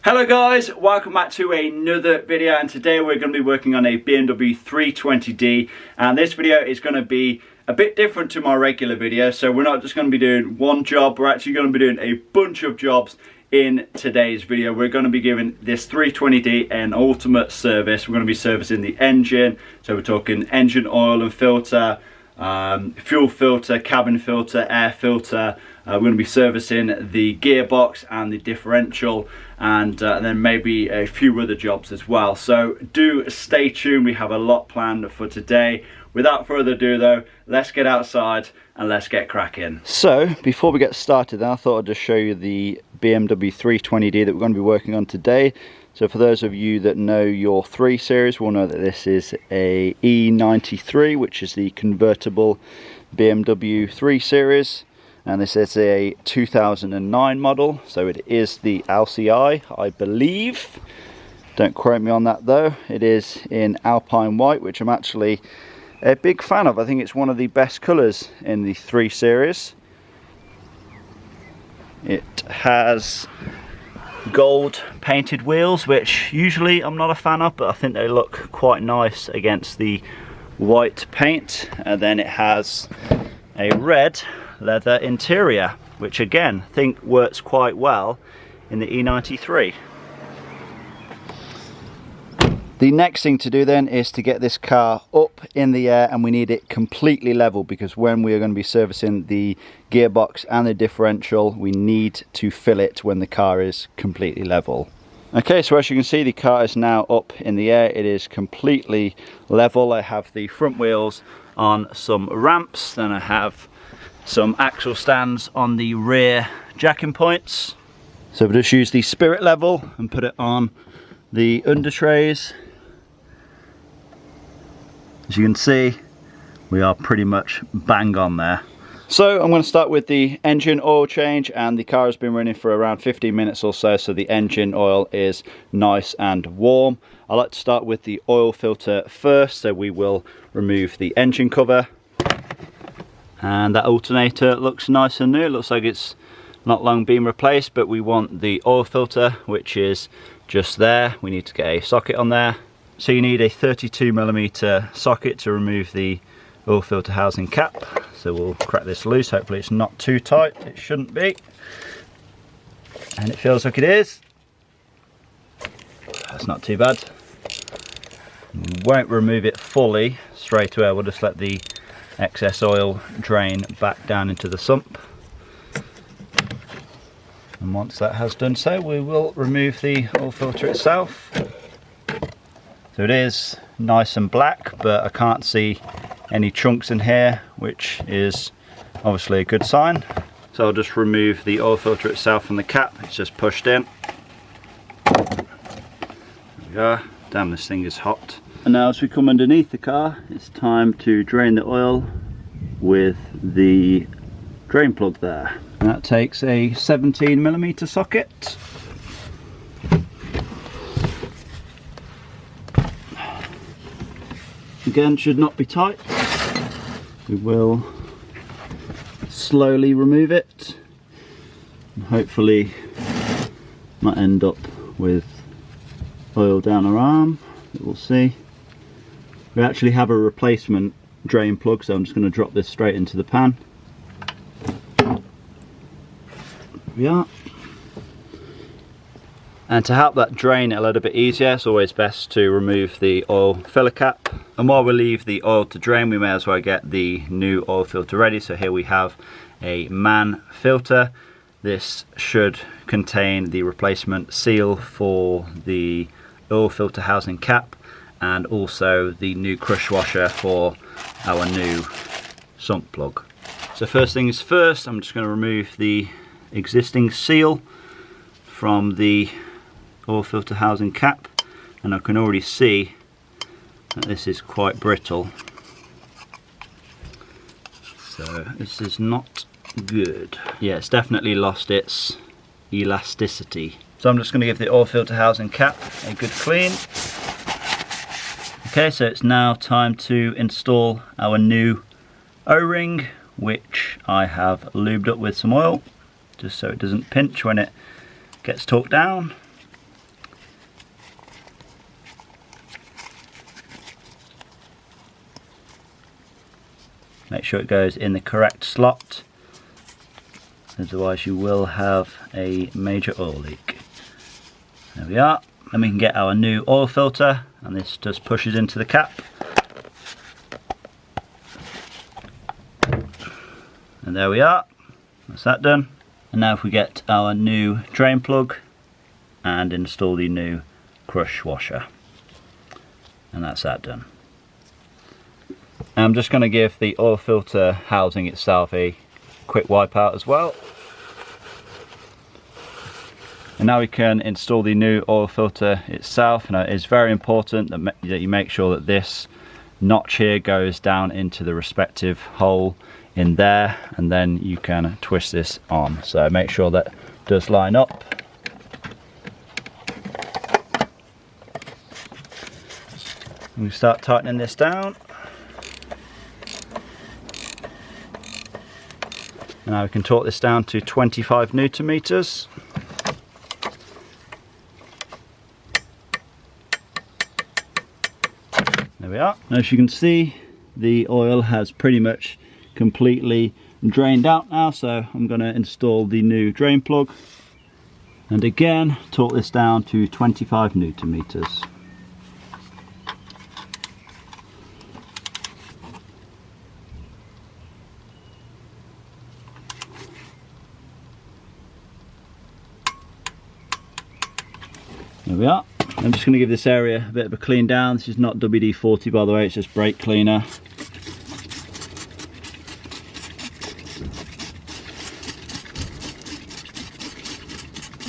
Hello guys, welcome back to another video, and today we're going to be working on a BMW 320d, and this video is going to be a bit different to my regular video. So we're not just going to be doing one job, we're actually going to be doing a bunch of jobs in today's video. We're going to be giving this 320d an ultimate service. We're going to be servicing the engine, so we're talking engine oil and filter, fuel filter, cabin filter, air filter. We're going to be servicing the gearbox and the differential, and then maybe a few other jobs as well. So do stay tuned, we have a lot planned for today. Without further ado though, let's get outside and let's get cracking. So before we get started, I thought I'd just show you the BMW 320d that we're going to be working on today. So for those of you that know your 3 Series will know that this is a E93, which is the convertible BMW 3 Series. And this is a 2009 model, so it is the LCI, I believe. Don't quote me on that though. It is in Alpine White, which I'm actually a big fan of. I think it's one of the best colours in the 3 Series. It has gold painted wheels, which usually I'm not a fan of, but I think they look quite nice against the white paint. And then it has a red leather interior, which again I think works quite well in the E93. The next thing to do then is to get this car up in the air, and we need it completely level, because when we are going to be servicing the gearbox and the differential, we need to fill it when the car is completely level. Okay, so as you can see, the car is now up in the air. It is completely level. I have the front wheels on some ramps, then I have some axle stands on the rear jacking points. So we'll just use the spirit level and put it on the under trays. As you can see, we are pretty much bang on there. So I'm going to start with the engine oil change, and the car has been running for around 15 minutes or so, so the engine oil is nice and warm. I like to start with the oil filter first, so we will remove the engine cover. And that alternator looks nice and new. It looks like it's not long been replaced, but we want the oil filter, which is just there. We need to get a socket on there. So you need a 32mm socket to remove the oil filter housing cap. So we'll crack this loose. Hopefully it's not too tight. It shouldn't be. And it feels like it is. That's not too bad. We won't remove it fully straight away. We'll just let the excess oil drain back down into the sump, and once that has done so, we will remove the oil filter itself. So it is nice and black, but I can't see any chunks in here, which is obviously a good sign. So I'll just remove the oil filter itself from the cap. It's just pushed in. There we go. Damn, this thing is hot. And now as we come underneath the car, it's time to drain the oil with the drain plug there. And that takes a 17mm socket. Again, should not be tight. We will slowly remove it, and hopefully not end up with oil down our arm. We'll see. We actually have a replacement drain plug, so I'm just going to drop this straight into the pan. There we are. And to help that drain a little bit easier, it's always best to remove the oil filler cap. And while we leave the oil to drain, we may as well get the new oil filter ready. So here we have a MAN filter. This should contain the replacement seal for the oil filter housing cap, and also the new crush washer for our new sump plug. So first things first, I'm just going to remove the existing seal from the oil filter housing cap, and I can already see that this is quite brittle, so this is not good. Yeah, it's definitely lost its elasticity. So I'm just going to give the oil filter housing cap a good clean. Okay, so it's now time to install our new O-ring, which I have lubed up with some oil, just so it doesn't pinch when it gets torqued down. Make sure it goes in the correct slot, otherwise you will have a major oil leak. There we are. Then we can get our new oil filter, and this just pushes into the cap. And there we are, that's that done. And now if we get our new drain plug and install the new crush washer, and that's that done. I'm just going to give the oil filter housing itself a quick wipe out as well. And now we can install the new oil filter itself. Now it's very important that you make sure that this notch here goes down into the respective hole in there, and then you can twist this on. So make sure that it does line up. And we start tightening this down. And now we can torque this down to 25 Newton meters. There we are. Now, as you can see, the oil has pretty much completely drained out now, so I'm going to install the new drain plug, and again torque this down to 25 Newton meters. There we are. I'm just going to give this area a bit of a clean down. This is not WD-40 by the way, it's just brake cleaner.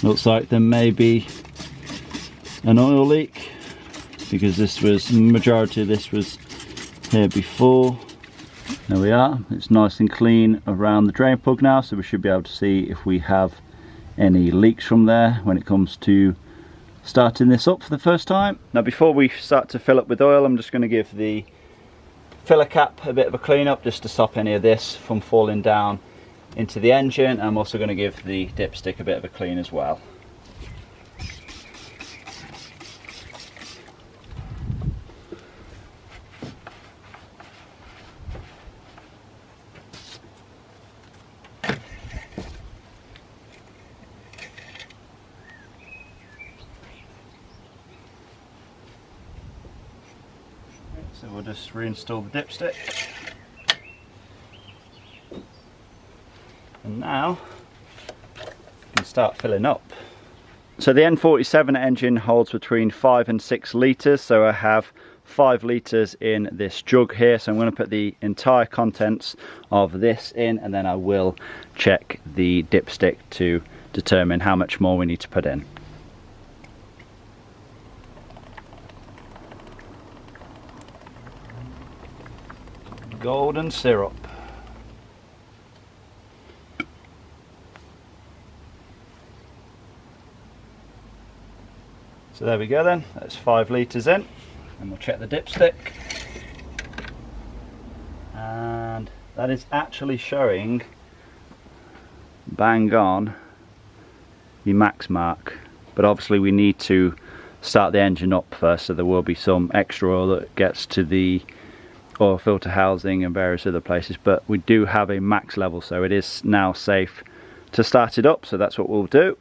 Looks like there may be an oil leak, because majority of this was here before. There we are, it's nice and clean around the drain plug now, so we should be able to see if we have any leaks from there when it comes to starting this up for the first time. Now before we start to fill up with oil, I'm just going to give the filler cap a bit of a clean up, just to stop any of this from falling down into the engine. I'm also going to give the dipstick a bit of a clean as well. So we'll just reinstall the dipstick. And now we can start filling up. So the N47 engine holds between 5 and 6 litres, so I have 5 litres in this jug here, so I'm going to put the entire contents of this in, and then I will check the dipstick to determine how much more we need to put in. Golden syrup. So there we go then, that's 5 litres in, and we'll check the dipstick. And that is actually showing bang on the max mark, but obviously we need to start the engine up first, so there will be some extra oil that gets to the oil filter housing and various other places, but we do have a max level, so it is now safe to start it up, so that's what we'll do.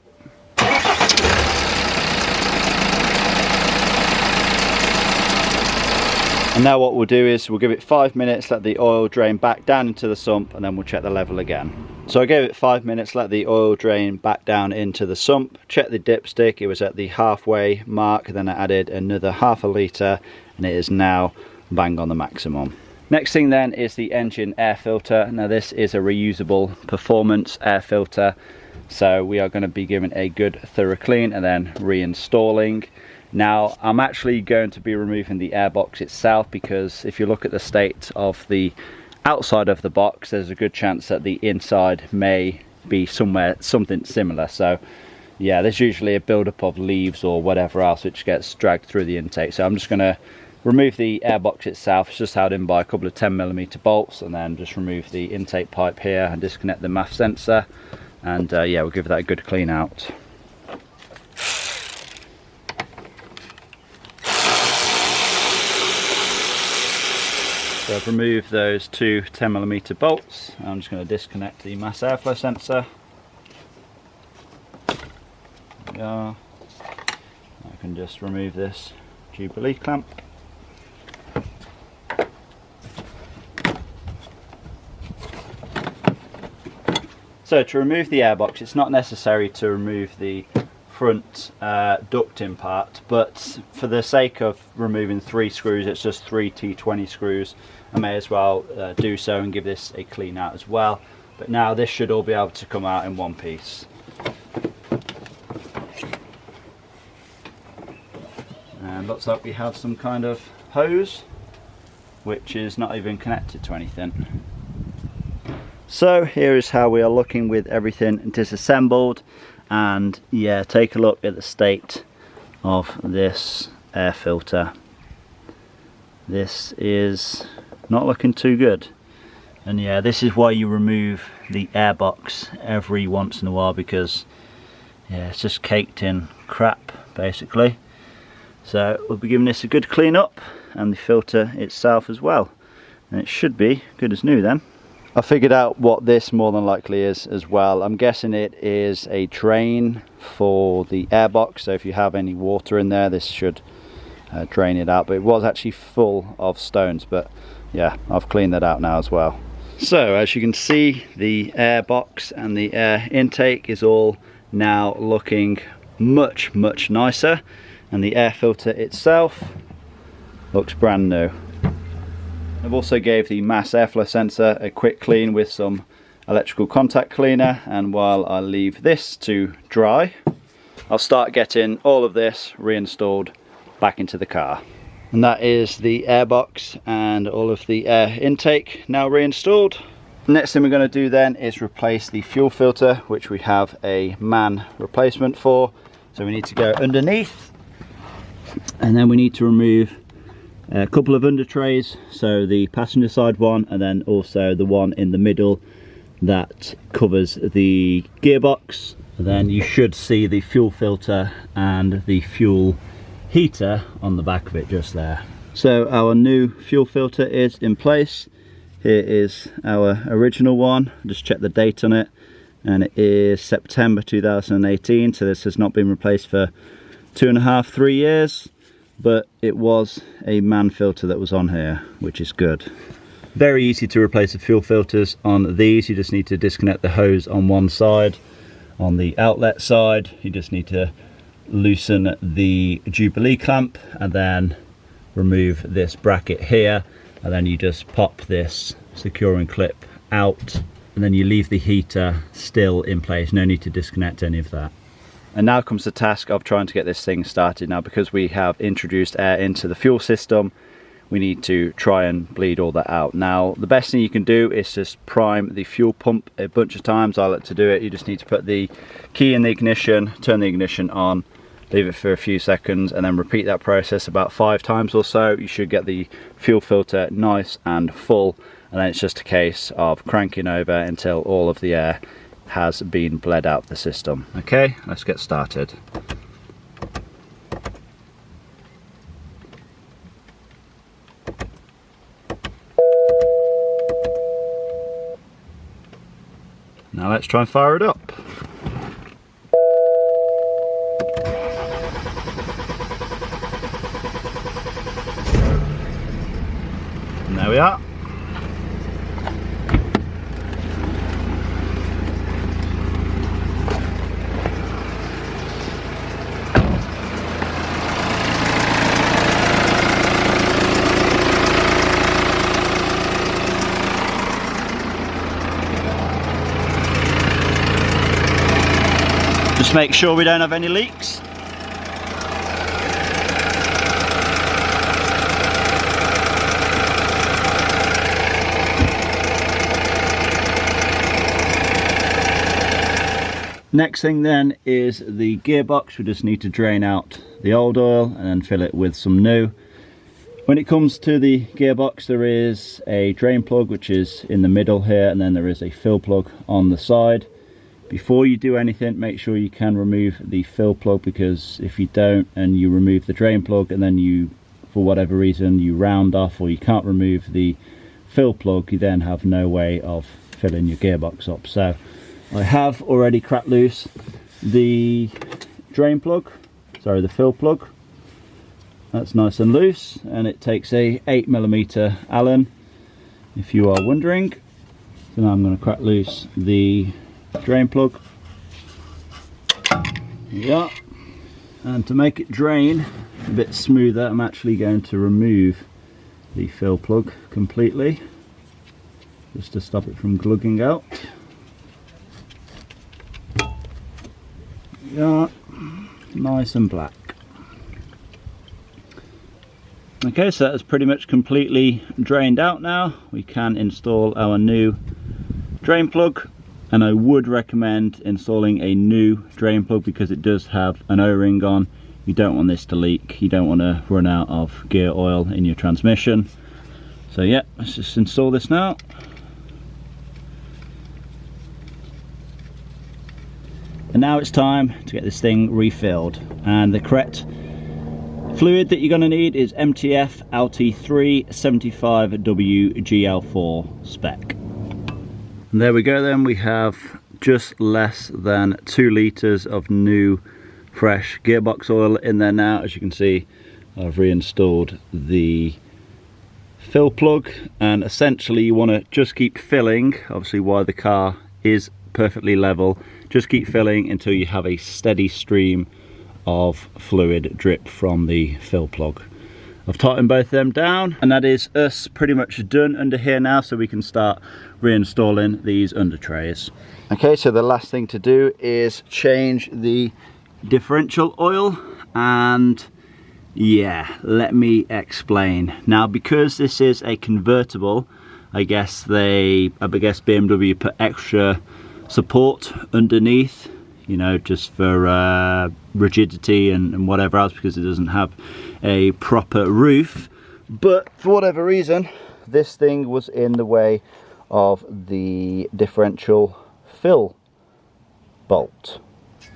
And now what we'll do is we'll give it 5 minutes, let the oil drain back down into the sump, and then we'll check the level again. So I gave it 5 minutes, let the oil drain back down into the sump, check the dipstick, it was at the halfway mark, then I added another half a litre, and it is now bang on the maximum. Next thing then is the engine air filter. Now this is a reusable performance air filter, so we are going to be giving a good thorough clean and then reinstalling. Now I'm actually going to be removing the air box itself, because if you look at the state of the outside of the box, there's a good chance that the inside may be something similar. So yeah, there's usually a buildup of leaves or whatever else which gets dragged through the intake. So I'm just going to remove the air box itself. It's just held in by a couple of 10mm bolts, and then just remove the intake pipe here and disconnect the MAF sensor, and yeah, we'll give that a good clean out. So I've removed those two 10mm bolts. I'm just going to disconnect the mass airflow sensor. There we are. I can just remove this Jubilee clamp. So to remove the airbox, it's not necessary to remove the front ducting part, but for the sake of removing 3 screws, it's just 3 T20 screws. I may as well do so and give this a clean out as well. But now this should all be able to come out in one piece. And looks like we have some kind of hose, which is not even connected to anything. So here is how we are looking with everything disassembled. And yeah, take a look at the state of this air filter. This is not looking too good. And yeah, this is why you remove the airbox every once in a while, because yeah, it's just caked in crap basically. So we'll be giving this a good clean up, and the filter itself as well, and it should be good as new then. I figured out what this more than likely is as well. I'm guessing it is a drain for the airbox, so if you have any water in there, this should drain it out. But it was actually full of stones, but yeah, I've cleaned that out now as well. So as you can see, the airbox and the air intake is all now looking much nicer, and the air filter itself looks brand new. I've also gave the mass airflow sensor a quick clean with some electrical contact cleaner, and while I leave this to dry, I'll start getting all of this reinstalled back into the car. And that is the airbox and all of the air intake now reinstalled. Next thing we're going to do then is replace the fuel filter, which we have a man replacement for. So we need to go underneath, and then we need to remove a couple of under trays, so the passenger side one and then also the one in the middle that covers the gearbox. And then you should see the fuel filter and the fuel heater on the back of it just there. So our new fuel filter is in place. Here is our original one. Just check the date on it, and it is September 2018, so this has not been replaced for 2.5–3 years. But it was a man filter that was on here, which is good. Very easy to replace the fuel filters on these. You just need to disconnect the hose on one side. On the outlet side, you just need to loosen the Jubilee clamp and then remove this bracket here, and then you just pop this securing clip out, and then you leave the heater still in place. No need to disconnect any of that. And now comes the task of trying to get this thing started. Now, because we have introduced air into the fuel system, we need to try and bleed all that out. Now, the best thing you can do is just prime the fuel pump a bunch of times. I like to do it. You just need to put the key in the ignition, turn the ignition on, leave it for a few seconds, and then repeat that process about 5 times or so. You should get the fuel filter nice and full, and then it's just a case of cranking over until all of the air has been bled out of the system. Okay, let's get started. Now let's try and fire it up. And there we are. Just make sure we don't have any leaks. Next thing then is the gearbox. We just need to drain out the old oil and then fill it with some new. When it comes to the gearbox, there is a drain plug which is in the middle here, and then there is a fill plug on the side. Before you do anything, make sure you can remove the fill plug, because if you don't and you remove the drain plug and then you, for whatever reason, you round off or you can't remove the fill plug, you then have no way of filling your gearbox up. So I have already cracked loose the drain plug, sorry, the fill plug. That's nice and loose, and it takes a 8mm Allen, if you are wondering. So now I'm going to crack loose the drain plug. Yeah, and to make it drain a bit smoother, I'm actually going to remove the fill plug completely, just to stop it from glugging out. Yeah, nice and black. Okay, so that's pretty much completely drained out now. We can install our new drain plug, and I would recommend installing a new drain plug because it does have an O-ring on. You don't want this to leak, you don't want to run out of gear oil in your transmission. So yeah, let's just install this now. And now it's time to get this thing refilled, and the correct fluid that you're going to need is MTF LT3 75W GL4 spec. And there we go then, we have just less than 2 litres of new fresh gearbox oil in there now. As you can see, I've reinstalled the fill plug, and essentially you want to just keep filling, obviously while the car is perfectly level, just keep filling until you have a steady stream of fluid drip from the fill plug. I've tightened both of them down, and that is us pretty much done under here now, so we can start reinstalling these under trays. Okay, so the last thing to do is change the differential oil, and yeah, let me explain. Now, because this is a convertible, I guess BMW put extra support underneath, you know, just for rigidity and whatever else, because it doesn't have a proper roof. But for whatever reason, this thing was in the way of the differential fill bolt.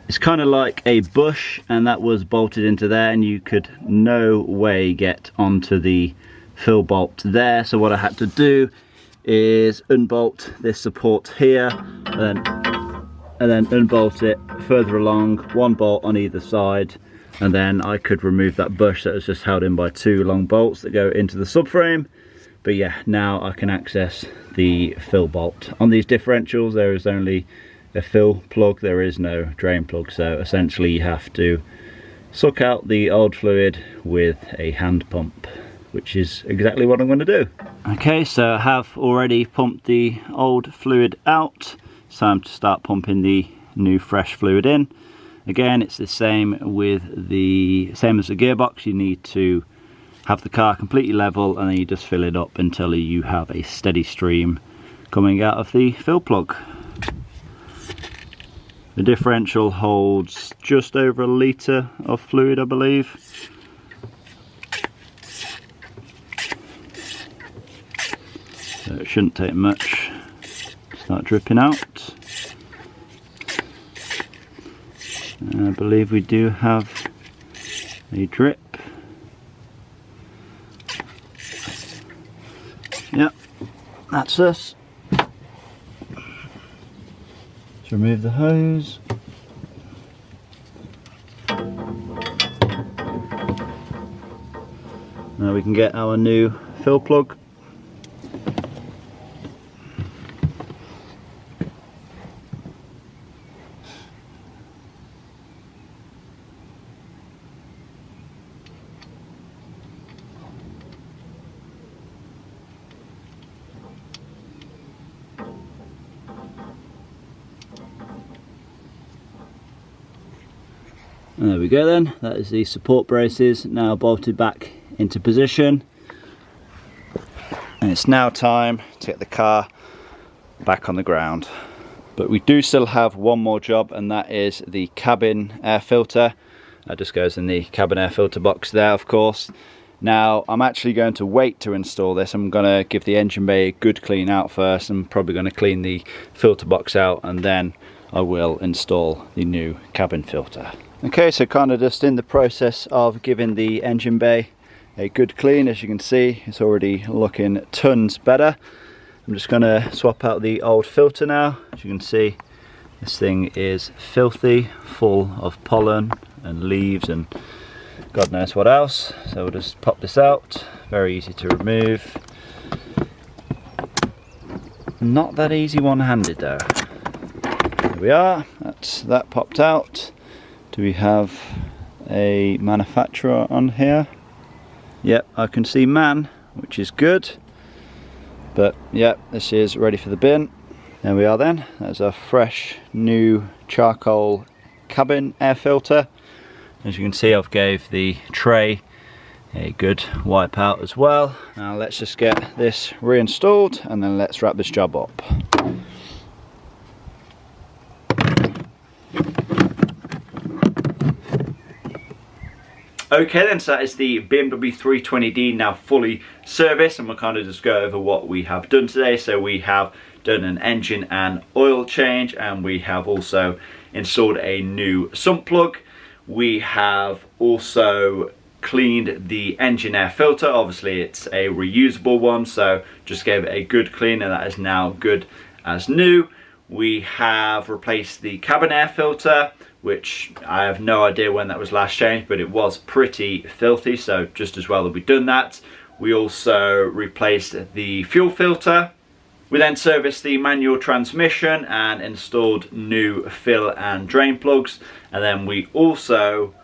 It's kind of like a bush, and that was bolted into there, and you could no way get onto the fill bolt there. So what I had to do is unbolt this support here, and then unbolt it further along, 1 bolt on either side, and then I could remove that bush that was just held in by 2 long bolts that go into the subframe. But yeah, now I can access the fill bolt. On these differentials there is only a fill plug, there is no drain plug, so essentially you have to suck out the old fluid with a hand pump, which is exactly what I'm going to do. Okay, so I have already pumped the old fluid out. It's time to start pumping the new fresh fluid in. Again, it's the same with the same as the gearbox. You need to have the car completely level, and then you just fill it up until you have a steady stream coming out of the fill plug. The differential holds just over 1 litre of fluid, I believe. So it shouldn't take much to start dripping out. And I believe we do have a drip. Yep, that's us. Let's remove the hose. Now we can get our new fill plug. And there we go then, that is the support braces now bolted back into position. And it's now time to get the car back on the ground. But we do still have one more job, and that is the cabin air filter. That just goes in the cabin air filter box there, of course. Now I'm actually going to wait to install this. I'm going to give the engine bay a good clean out first. I'm probably going to clean the filter box out, and then I will install the new cabin filter. Okay, so kind of just in the process of giving the engine bay a good clean. As you can see, it's already looking tons better. I'm just going to swap out the old filter now. As you can see, this thing is filthy, full of pollen and leaves and God knows what else. So we'll just pop this out. Very easy to remove. Not that easy one-handed though. There we are, that's that popped out. Do we have a manufacturer on here? Yep, I can see MAN, which is good. But yep, this is ready for the bin. There we are then, that's our fresh new charcoal cabin air filter. As you can see, I've gave the tray a good wipe out as well. Now let's just get this reinstalled and then let's wrap this job up. Okay then, so that is the BMW 320d now fully serviced, and we'll kind of just go over what we have done today. So we have done an engine and oil change, and we have also installed a new sump plug. We have also cleaned the engine air filter. Obviously it's a reusable one, so just gave it a good clean, and that is now good as new. We have replaced the cabin air filter, which I have no idea when that was last changed, but it was pretty filthy, so just as well that we've done that. We also replaced the fuel filter. We then serviced the manual transmission and installed new fill and drain plugs, and then we also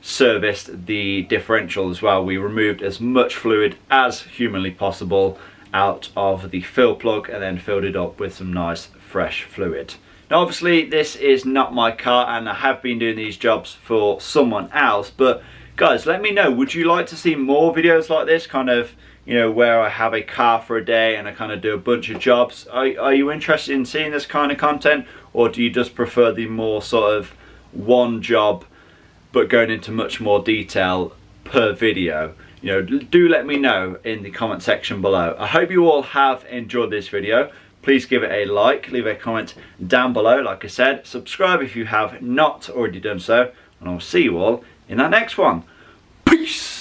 serviced the differential as well. We removed as much fluid as humanly possible out of the fill plug and then filled it up with some nice fresh fluid. Now obviously this is not my car, and I have been doing these jobs for someone else, but guys, let me know, would you like to see more videos like this, kind of, you know, where I have a car for a day and I kind of do a bunch of jobs? Are you interested in seeing this kind of content, or do you just prefer the more sort of one job but going into much more detail per video? You know, do let me know in the comment section below. I hope you all have enjoyed this video. Please give it a like, leave a comment down below. Like I said, subscribe if you have not already done so, and I'll see you all in that next one. Peace!